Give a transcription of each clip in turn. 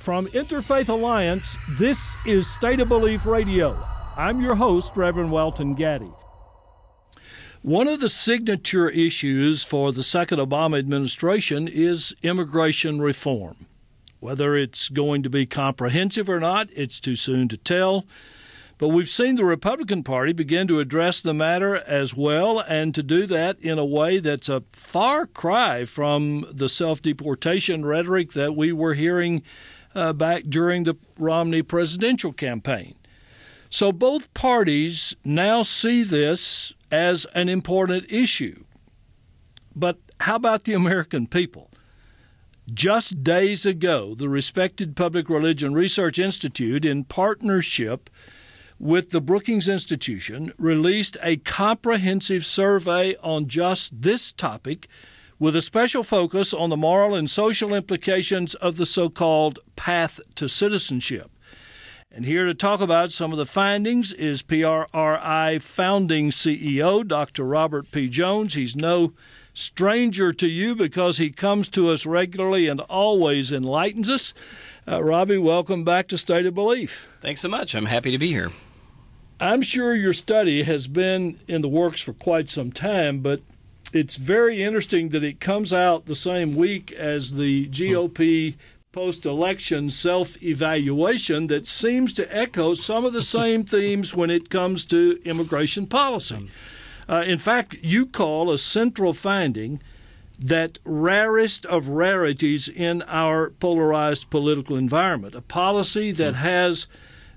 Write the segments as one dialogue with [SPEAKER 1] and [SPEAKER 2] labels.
[SPEAKER 1] From Interfaith Alliance, this is State of Belief Radio. I'm your host, Reverend Welton Gaddy. One of the signature issues for the second Obama administration is immigration reform. Whether it's going to be comprehensive or not, it's too soon to tell. But we've seen the Republican Party begin to address the matter as well, and to do that in a way that's a far cry from the self-deportation rhetoric that we were hearing back during the Romney presidential campaign. So both parties now see this as an important issue. But how about the American people? Just days ago, the respected Public Religion Research Institute, in partnership with the Brookings Institution, released a comprehensive survey on just this topic, with a special focus on the moral and social implications of the so-called path to citizenship. And here to talk about some of the findings is PRRI founding CEO, Dr. Robert P. Jones. He's no stranger to you because he comes to us regularly and always enlightens us. Robbie, welcome back to State of Belief.
[SPEAKER 2] Thanks so much. I'm happy to be here.
[SPEAKER 1] I'm sure your study has been in the works for quite some time, but it's very interesting that it comes out the same week as the GOP post-election self-evaluation that seems to echo some of the same themes when it comes to immigration policy. In fact, you call a central finding that rarest of rarities in our polarized political environment, a policy that has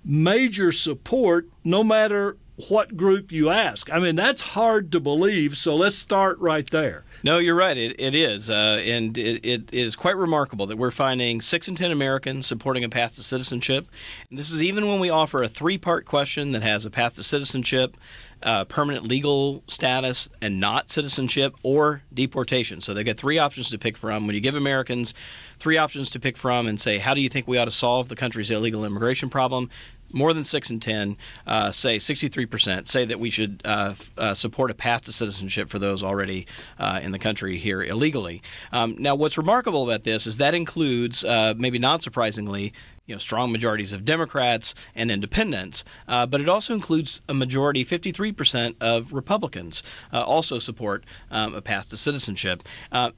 [SPEAKER 1] major support no matter what group you ask. I mean, that's hard to believe, so let's start right there.
[SPEAKER 2] No, you're right. It is. And it is quite remarkable that we're finding 6 in 10 Americans supporting a path to citizenship. And this is even when we offer a 3-part question that has a path to citizenship, permanent legal status, and not citizenship or deportation. So they get 3 options to pick from. When you give Americans 3 options to pick from and say, how do you think we ought to solve the country's illegal immigration problem? More than 6 in 10, say 63%, say that we should support a path to citizenship for those already in the country here illegally. Now, what's remarkable about this is that includes, maybe not surprisingly, strong majorities of Democrats and independents, but it also includes a majority, 53% of Republicans also support a path to citizenship,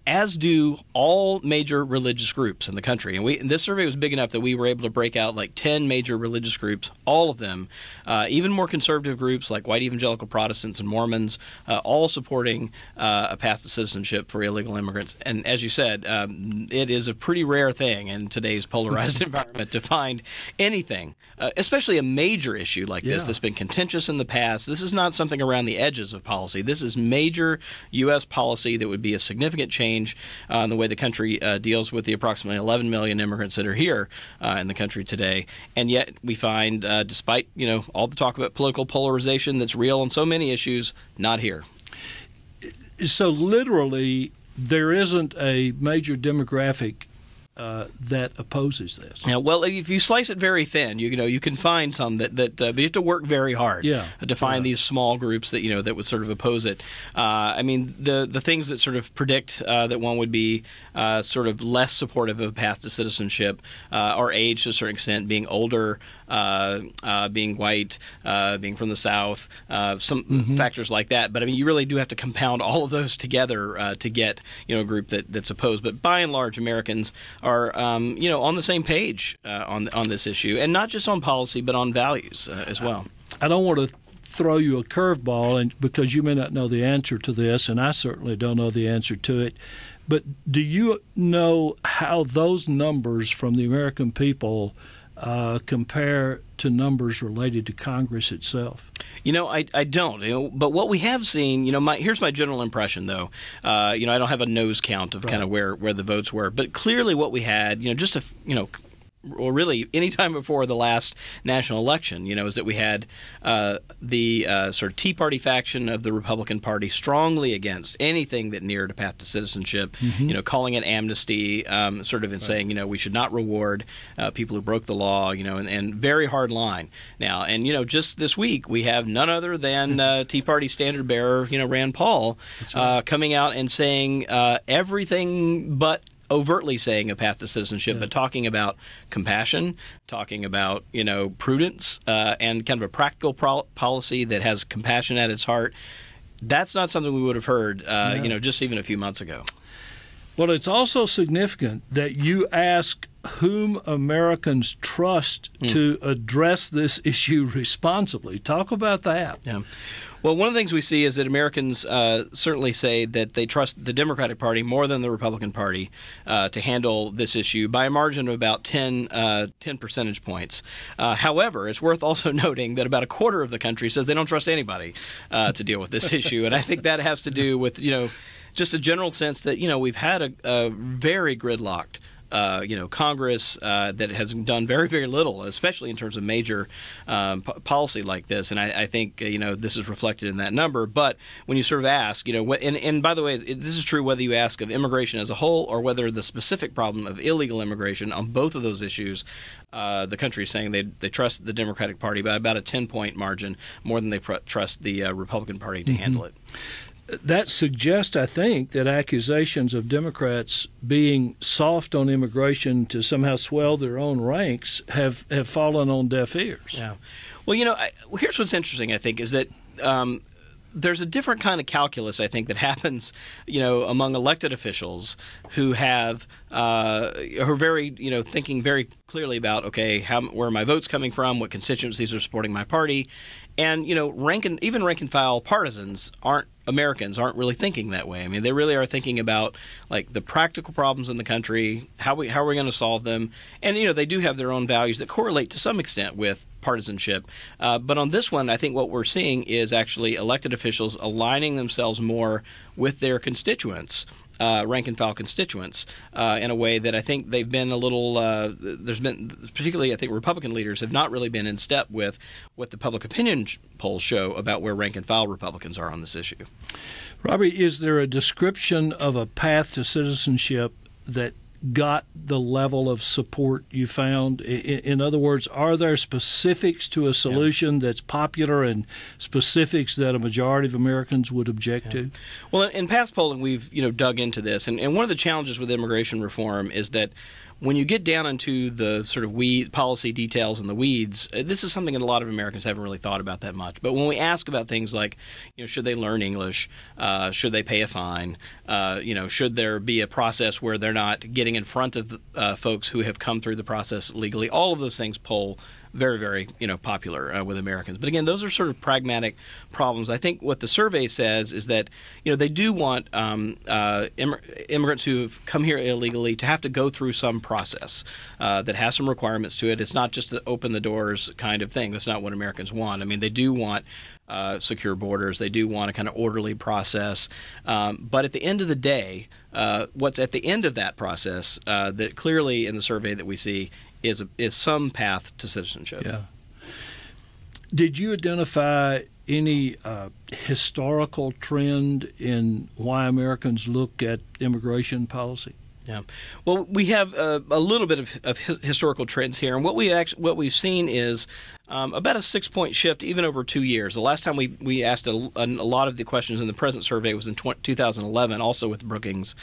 [SPEAKER 2] as do all major religious groups in the country. And this survey was big enough that we were able to break out like 10 major religious groups, all of them, even more conservative groups like white evangelical Protestants and Mormons, all supporting a path to citizenship for illegal immigrants. And as you said, it is a pretty rare thing in today's polarized environment to find anything, especially a major issue like this that's been contentious in the past. This is not something around the edges of policy. This is major U.S. policy that would be a significant change in the way the country deals with the approximately 11 million immigrants that are here in the country today. And yet we find, despite all the talk about political polarization that's real on so many issues, not here.
[SPEAKER 1] So literally, there isn't a major demographic that opposes this.
[SPEAKER 2] Yeah, well, if you slice it very thin, you can find some that but you have to work very hard to find these small groups that that would sort of oppose it. I mean, the things that sort of predict that one would be sort of less supportive of a path to citizenship are age to a certain extent, being older, being white, being from the South, some factors like that. But I mean, you really do have to compound all of those together to get a group that's opposed. But by and large, Americans are on the same page on this issue, and not just on policy, but on values as well.
[SPEAKER 1] I don't want to throw you a curveball, and because you may not know the answer to this, and I certainly don't know the answer to it. But do you know how those numbers from the American people compare to numbers related to Congress itself?
[SPEAKER 2] I don't. But what we have seen, here's my general impression, though. I don't have a nose count of kind of where the votes were, but clearly what we had, or really any time before the last national election, is that we had the sort of Tea Party faction of the Republican Party strongly against anything that neared a path to citizenship, calling it amnesty, sort of in saying, we should not reward people who broke the law, and very hard line. Now, and, just this week we have none other than Tea Party standard bearer, Rand Paul, coming out and saying everything but overtly saying a path to citizenship, but talking about compassion, talking about prudence, and kind of a practical policy that has compassion at its heart. That's not something we would have heard, just even a few months ago.
[SPEAKER 1] Well, it's also significant that you ask whom Americans trust to address this issue responsibly. Talk about that.
[SPEAKER 2] Yeah. Well, one of the things we see is that Americans certainly say that they trust the Democratic Party more than the Republican Party to handle this issue by a margin of about 10 percentage points. However, it's worth also noting that about a quarter of the country says they don't trust anybody to deal with this issue. And I think that has to do with, just a general sense that, we've had a very gridlocked Congress that has done very, very little, especially in terms of major policy like this. And I think, this is reflected in that number. But when you sort of ask, and by the way, this is true whether you ask of immigration as a whole or whether the specific problem of illegal immigration, on both of those issues, the country is saying they trust the Democratic Party by about a 10-point margin more than they trust the Republican Party to handle it.
[SPEAKER 1] That suggests, I think, that accusations of Democrats being soft on immigration to somehow swell their own ranks have fallen on deaf ears.
[SPEAKER 2] Yeah. Well, here's what's interesting, I think, is that there's a different kind of calculus, I think, that happens, among elected officials who who are very, thinking very clearly about, okay, where are my votes coming from, what constituencies are supporting my party, and even rank and file partisans Americans aren't really thinking that way. I mean, they really are thinking about like the practical problems in the country, how are we going to solve them, and they do have their own values that correlate to some extent with partisanship. But on this one, I think what we're seeing is actually elected officials aligning themselves more with their constituents. Rank and file constituents in a way that I think they've been a little there's been, particularly I think Republican leaders have not really been in step with what the public opinion polls show about where rank and file Republicans are on this issue.
[SPEAKER 1] Robbie, is there a description of a path to citizenship that got the level of support you found? In other words, are there specifics to a solution that's popular and specifics that a majority of Americans would object to?
[SPEAKER 2] Well, in past polling, we've dug into this, and one of the challenges with immigration reform is that when you get down into the sort of policy details and the weeds, this is something that a lot of Americans haven't really thought about that much. But when we ask about things like, should they learn English, should they pay a fine, should there be a process where they're not getting in front of folks who have come through the process legally, all of those things poll very, very popular with Americans. But again, those are sort of pragmatic problems. I think what the survey says is that they do want immigrants who have come here illegally to have to go through some process that has some requirements to it. It's not just the open the doors kind of thing. That's not what Americans want. I mean, they do want secure borders. They do want a kind of orderly process. But at the end of the day, what's at the end of that process that clearly in the survey that we see is some path to citizenship.
[SPEAKER 1] Yeah. Did you identify any historical trend in why Americans look at immigration policy?
[SPEAKER 2] Yeah. Well, we have a little bit of historical trends here, and what we've seen is about a 6-point shift even over 2 years. The last time we asked a lot of the questions in the present survey was in 2011, also with the Brookings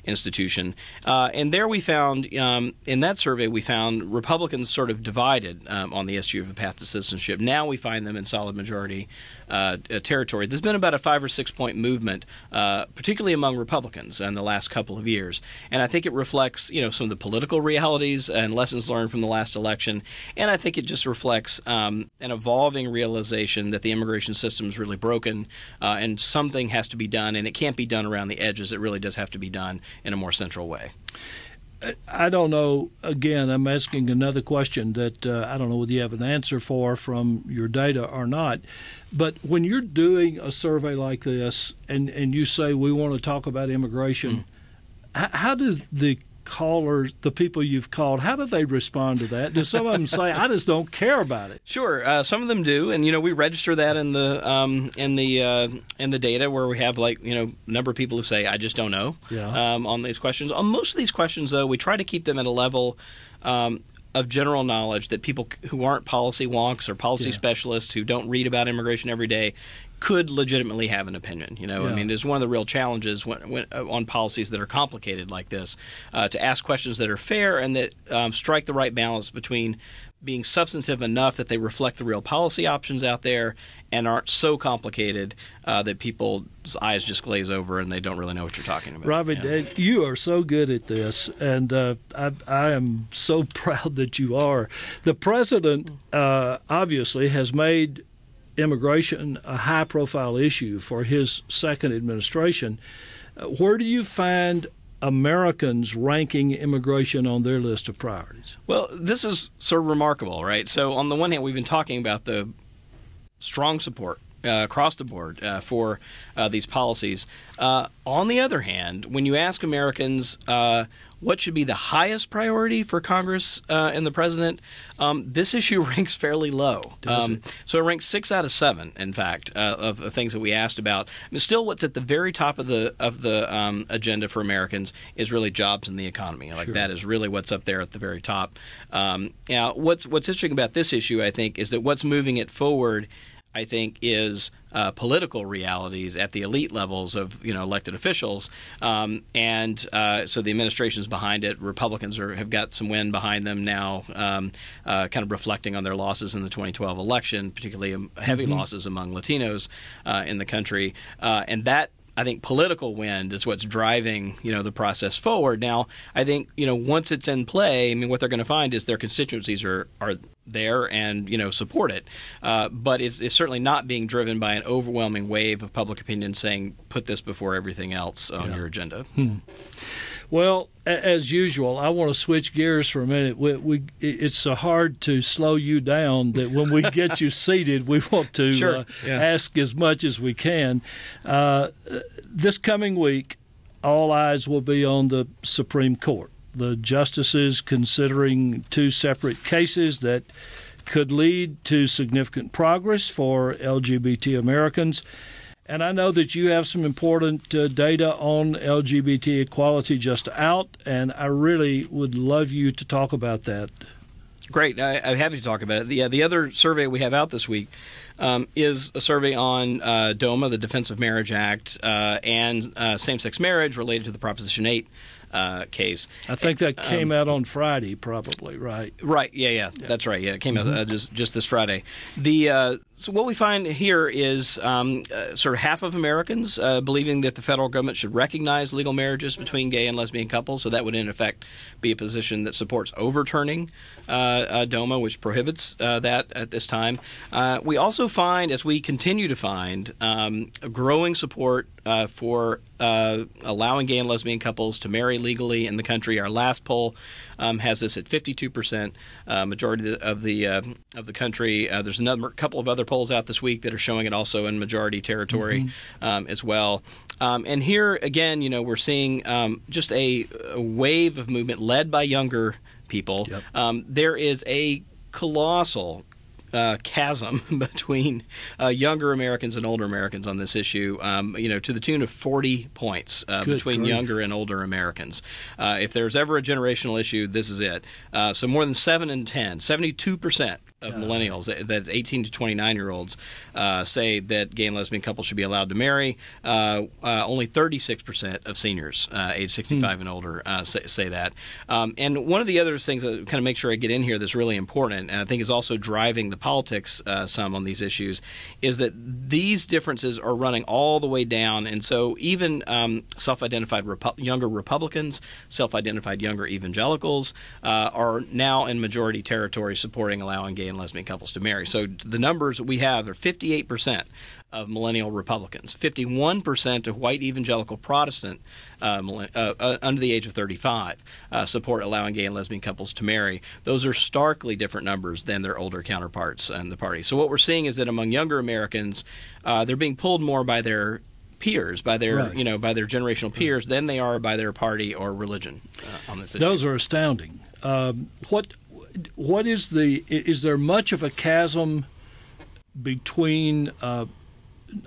[SPEAKER 2] Institution. And there we found, in that survey, we found Republicans sort of divided on the issue of a path to citizenship. Now we find them in solid majority territory. There's been about a 5 or 6 point movement, particularly among Republicans in the last couple of years. And I think it reflects, some of the political realities and lessons learned from the last election. And I think it just reflects an evolving realization that the immigration system is really broken and something has to be done, and it can't be done around the edges. It really does have to be done in a more central way.
[SPEAKER 1] I don't know. Again, I'm asking another question that I don't know whether you have an answer for from your data or not. But when you're doing a survey like this and you say we want to talk about immigration, how do the callers, the people you've called, how do they respond to that? Do some of them say, "I just don't care about it"?
[SPEAKER 2] Sure, some of them do, and we register that in the data where we have a number of people who say, "I just don't know," on these questions. On most of these questions, though, we try to keep them at a level of general knowledge that people who aren't policy wonks or policy specialists who don't read about immigration every day could legitimately have an opinion.
[SPEAKER 1] Yeah.
[SPEAKER 2] I mean, it's one of the real challenges when on policies that are complicated like this, to ask questions that are fair and that strike the right balance between being substantive enough that they reflect the real policy options out there and aren't so complicated that people's eyes just glaze over and they don't really know what you're talking about.
[SPEAKER 1] Robbie, you are so good at this, and I am so proud that you are. The president obviously has made immigration a high-profile issue for his second administration. Where do you find Americans ranking immigration on their list of priorities?
[SPEAKER 2] Well, this is sort of remarkable, right? So on the one hand, we've been talking about the strong support across the board for these policies. On the other hand, when you ask Americans what should be the highest priority for Congress and the president, this issue ranks fairly low. So it ranks 6 out of 7, in fact, of things that we asked about. I mean, still, what's at the very top of the agenda for Americans is really jobs and the economy. Like, that is really what's up there at the very top. Now, what's interesting about this issue, I think, is that what's moving it forward, I think, is political realities at the elite levels of elected officials, and so the administration's behind it. Republicans have got some wind behind them now, kind of reflecting on their losses in the 2012 election, particularly heavy losses among Latinos in the country, and that, I think, political wind is what's driving, the process forward. Now, I think, once it's in play, I mean, what they're going to find is their constituencies are there and, support it. But it's certainly not being driven by an overwhelming wave of public opinion saying, put this before everything else on your agenda.
[SPEAKER 1] Well, as usual, I want to switch gears for a minute. It's so hard to slow you down that when we get you seated, we want to ask as much as we can. This coming week, all eyes will be on the Supreme Court. The justices considering 2 separate cases that could lead to significant progress for LGBT Americans. And I know that you have some important data on LGBT equality just out, and I really would love you to talk about that.
[SPEAKER 2] Great. I'm happy to talk about it. The other survey we have out this week is a survey on DOMA, the Defense of Marriage Act, and same-sex marriage related to the Proposition 8 case.
[SPEAKER 1] I think that came out on Friday, probably, right?
[SPEAKER 2] Right. Yeah. That's right. Yeah, it came out just this Friday. So what we find here is sort of half of Americans believing that the federal government should recognize legal marriages between gay and lesbian couples. So that would, in effect, be a position that supports overturning DOMA, which prohibits that at this time. We also find, as we continue to find, a growing support for allowing gay and lesbian couples to marry legally in the country. Our last poll has this at 52%, majority of the country. There's another couple of other polls out this week that are showing it also in majority territory as well. And here again, we're seeing just a wave of movement led by younger people. There is a colossal chasm between younger Americans and older Americans on this issue, to the tune of 40 points between younger and older Americans. If there's ever a generational issue, this is it. So more than 7 in 10, 72% of millennials, that's 18 to 29-year-olds, say that gay and lesbian couples should be allowed to marry. Only 36% of seniors, age 65 and older, say that. And one of the other things that kind of make sure I get in here that's really important, and I think is also driving the politics some on these issues, is that these differences are running all the way down. And so even self-identified younger Republicans, self-identified younger evangelicals are now in majority territory supporting allowing gay and lesbian couples to marry. So the numbers that we have are 58% of millennial Republicans, 51% of white evangelical Protestant under the age of 35 support allowing gay and lesbian couples to marry. Those are starkly different numbers than their older counterparts in the party. So what we're seeing is that among younger Americans, they're being pulled more by their peers, by their by their generational peers, than they are by their party or religion on this issue.
[SPEAKER 1] Those are astounding. What is there much of a chasm between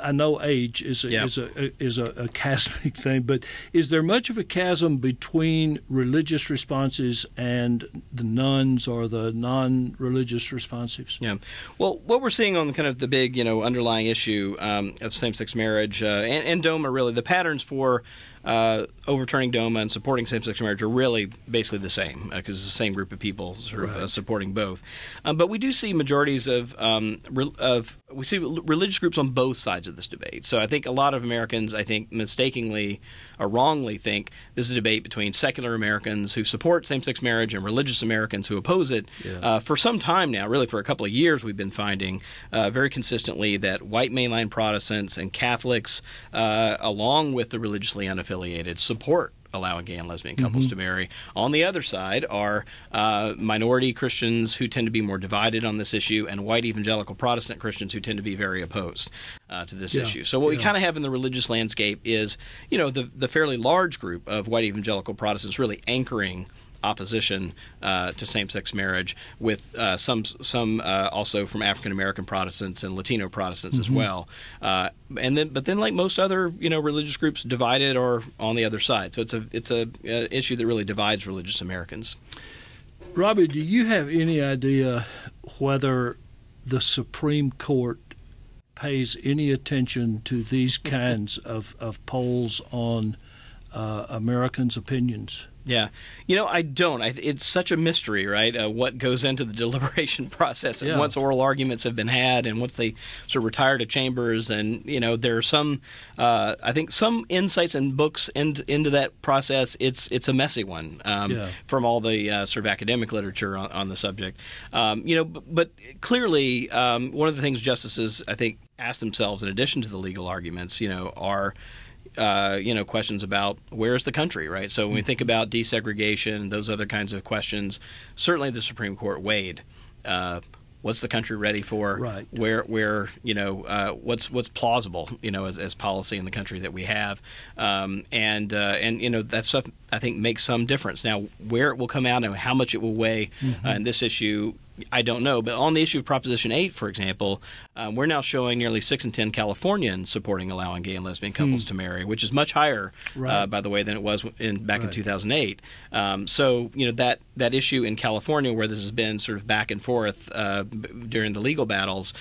[SPEAKER 1] I know age is a chasmic thing, but is there much of a chasm between religious responses and the nones or the non-religious responsives?
[SPEAKER 2] Yeah. Well, what we're seeing on kind of the big, underlying issue of same-sex marriage and DOMA, really, the patterns for overturning DOMA and supporting same-sex marriage are really basically the same because it's the same group of people supporting both. But we do see majorities we see religious groups on both sides of this debate. So I think a lot of Americans, mistakenly or wrongly think this is a debate between secular Americans who support same-sex marriage and religious Americans who oppose it. Yeah. For some time now, really for a couple of years, we've been finding very consistently that white mainline Protestants and Catholics, along with the religiously unaffiliated, support allowing gay and lesbian couples to marry. On the other side are minority Christians who tend to be more divided on this issue, and white evangelical Protestant Christians who tend to be very opposed to this issue. So what we kind of have in the religious landscape is, the fairly large group of white evangelical Protestants really anchoring opposition to same-sex marriage, with some also from African American Protestants and Latino Protestants as well, but then like most other religious groups, divided or on the other side. So it's a issue that really divides religious Americans.
[SPEAKER 1] Robbie, do you have any idea whether the Supreme Court pays any attention to these kinds of polls on Americans' opinions?
[SPEAKER 2] Yeah. I don't. It's such a mystery, right? What goes into the deliberation process, and once oral arguments have been had and once they sort of retire to chambers. And, there are some, I think, some insights and books into that process. It's a messy one from all the sort of academic literature on the subject. But clearly, one of the things justices, I think, ask themselves in addition to the legal arguments, are questions about where is the country, right? So when we think about desegregation, those other kinds of questions, certainly the Supreme Court weighed. What's the country ready for?
[SPEAKER 1] Right.
[SPEAKER 2] Where what's plausible, as policy in the country that we have, and that stuff I think makes some difference. Now, where it will come out and how much it will weigh in this issue, I don't know. But on the issue of Proposition 8, for example, we're now showing nearly 6 in 10 Californians supporting allowing gay and lesbian couples to marry, which is much higher, by the way, than it was back in 2008. So, that issue in California, where this has been sort of back and forth during the legal battles,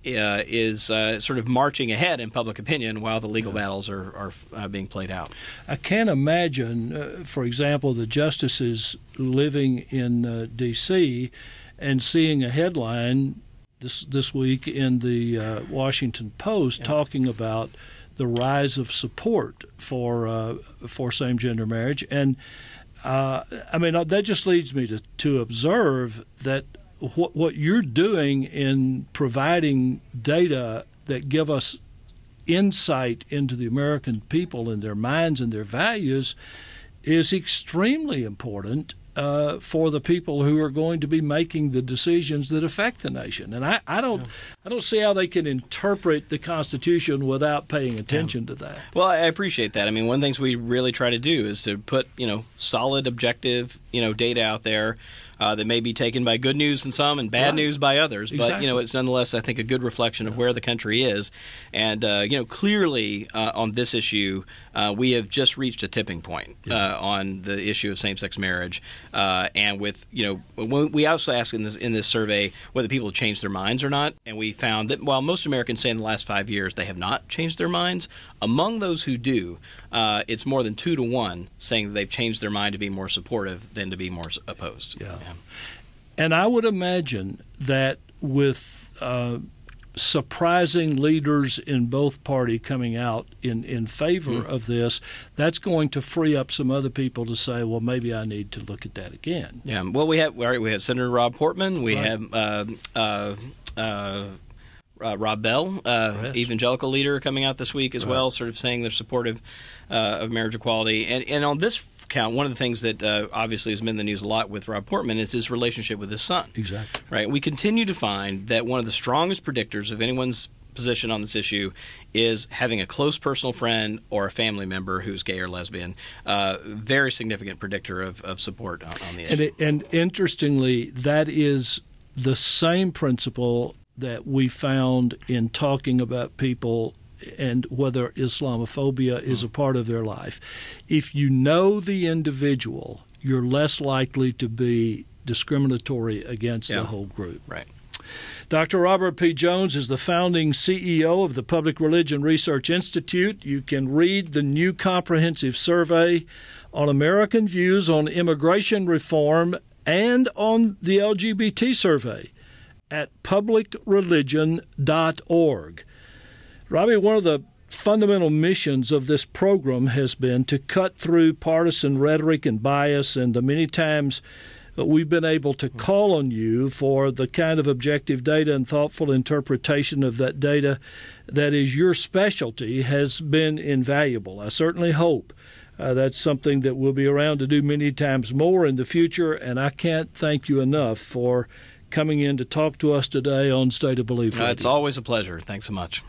[SPEAKER 2] is sort of marching ahead in public opinion while the legal battles are being played out.
[SPEAKER 1] I can't imagine, for example, the justices living in D.C. and seeing a headline this week in the Washington Post talking about the rise of support for same-gender marriage. And, that just leads me to observe that what you're doing in providing data that give us insight into the American people and their minds and their values is extremely important for the people who are going to be making the decisions that affect the nation. And I don't see how they can interpret the Constitution without paying attention to that.
[SPEAKER 2] Well, I appreciate that. One of the things we really try to do is to put solid, objective data out there that may be taken by good news in some and bad news by others. But, it's nonetheless, I think, a good reflection of where the country is. And, clearly on this issue, we have just reached a tipping point on the issue of same-sex marriage. And with, we also asked in this survey whether people have changed their minds or not. And we found that while most Americans say in the last 5 years they have not changed their minds, among those who do, it's more than 2 to 1 saying that they've changed their mind to be more supportive than to be more opposed.
[SPEAKER 1] Yeah. And I would imagine that with surprising leaders in both parties coming out in favor of this, that's going to free up some other people to say, well, maybe I need to look at that again.
[SPEAKER 2] Yeah. Well, we have Senator Rob Portman. We have Rob Bell, evangelical leader, coming out this week as well, sort of saying they're supportive of marriage equality. And on this count, one of the things that obviously has been in the news a lot with Rob Portman is his relationship with his son.
[SPEAKER 1] Exactly.
[SPEAKER 2] Right. We continue to find that one of the strongest predictors of anyone's position on this issue is having a close personal friend or a family member who's gay or lesbian. Very significant predictor of support on the issue.
[SPEAKER 1] And interestingly, that is the same principle that we found in talking about people and whether Islamophobia is a part of their life. If you know the individual, you're less likely to be discriminatory against the whole group.
[SPEAKER 2] Right.
[SPEAKER 1] Dr. Robert P. Jones is the founding CEO of the Public Religion Research Institute. You can read the new comprehensive survey on American views on immigration reform and on the LGBT survey at publicreligion.org. Robbie, one of the fundamental missions of this program has been to cut through partisan rhetoric and bias, and the many times we've been able to call on you for the kind of objective data and thoughtful interpretation of that data that is your specialty has been invaluable. I certainly hope that's something that we'll be around to do many times more in the future, and I can't thank you enough for coming in to talk to us today on State of Belief Radio.
[SPEAKER 2] It's always a pleasure. Thanks so much.